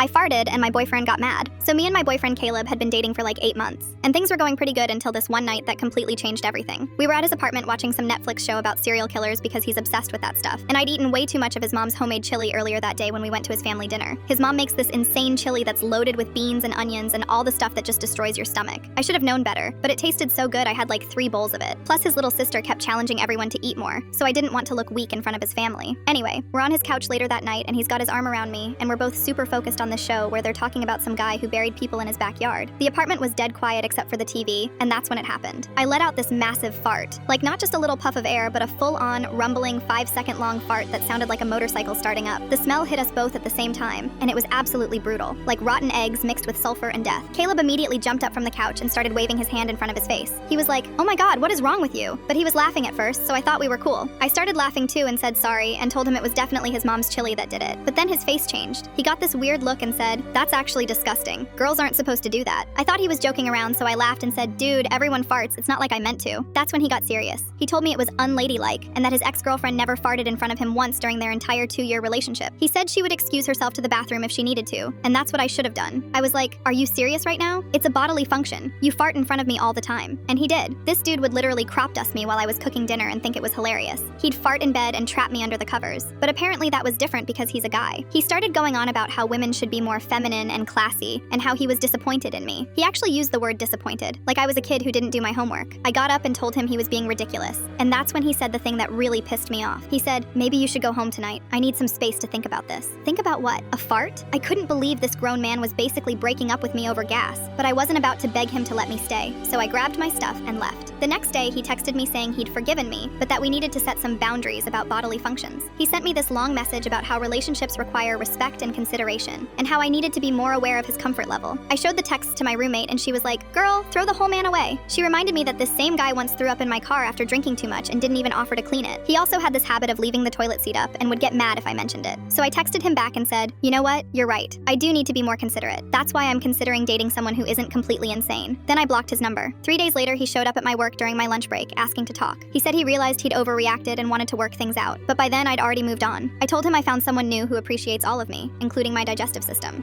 I farted and my boyfriend got mad. So me and my boyfriend Caleb had been dating for like 8 months, and things were going pretty good until this one night that completely changed everything. We were at his apartment watching some Netflix show about serial killers because he's obsessed with that stuff, and I'd eaten way too much of his mom's homemade chili earlier that day when we went to his family dinner. His mom makes this insane chili that's loaded with beans and onions and all the stuff that just destroys your stomach. I should have known better, but it tasted so good I had like 3 bowls of it. Plus his little sister kept challenging everyone to eat more, so I didn't want to look weak in front of his family. Anyway, we're on his couch later that night and he's got his arm around me, and we're both super focused on the show where they're talking about some guy who buried people in his backyard. The apartment was dead quiet except for the TV, and that's when it happened. I let out this massive fart. Like not just a little puff of air, but a full-on, rumbling 5-second long fart that sounded like a motorcycle starting up. The smell hit us both at the same time, and it was absolutely brutal, like rotten eggs mixed with sulfur and death. Caleb immediately jumped up from the couch and started waving his hand in front of his face. He was like, "Oh my god, what is wrong with you?" But he was laughing at first, so I thought we were cool. I started laughing too and said sorry and told him it was definitely his mom's chili that did it. But then his face changed. He got this weird look and said, "That's actually disgusting. Girls aren't supposed to do that." I thought he was joking around, so I laughed and said, "Dude, everyone farts. It's not like I meant to." That's when he got serious. He told me it was unladylike and that his ex-girlfriend never farted in front of him once during their entire 2-year relationship. He said she would excuse herself to the bathroom if she needed to, and that's what I should have done. I was like, "Are you serious right now? It's a bodily function. You fart in front of me all the time." And he did. This dude would literally crop dust me while I was cooking dinner and think it was hilarious. He'd fart in bed and trap me under the covers. But apparently that was different because he's a guy. He started going on about how women should be more feminine and classy, and how he was disappointed in me. He actually used the word disappointed, like I was a kid who didn't do my homework. I got up and told him he was being ridiculous. And that's when he said the thing that really pissed me off. He said, "Maybe you should go home tonight. I need some space to think about this." Think about what? A fart? I couldn't believe this grown man was basically breaking up with me over gas, but I wasn't about to beg him to let me stay, so I grabbed my stuff and left. The next day, he texted me saying he'd forgiven me, but that we needed to set some boundaries about bodily functions. He sent me this long message about how relationships require respect and consideration, and how I needed to be more aware of his comfort level. I showed the text to my roommate and she was like, "Girl, throw the whole man away." She reminded me that this same guy once threw up in my car after drinking too much and didn't even offer to clean it. He also had this habit of leaving the toilet seat up and would get mad if I mentioned it. So I texted him back and said, "You know what? You're right. I do need to be more considerate. That's why I'm considering dating someone who isn't completely insane." Then I blocked his number. 3 days later, he showed up at my work during my lunch break, asking to talk. He said he realized he'd overreacted and wanted to work things out, but by then I'd already moved on. I told him I found someone new who appreciates all of me, including my digestive system.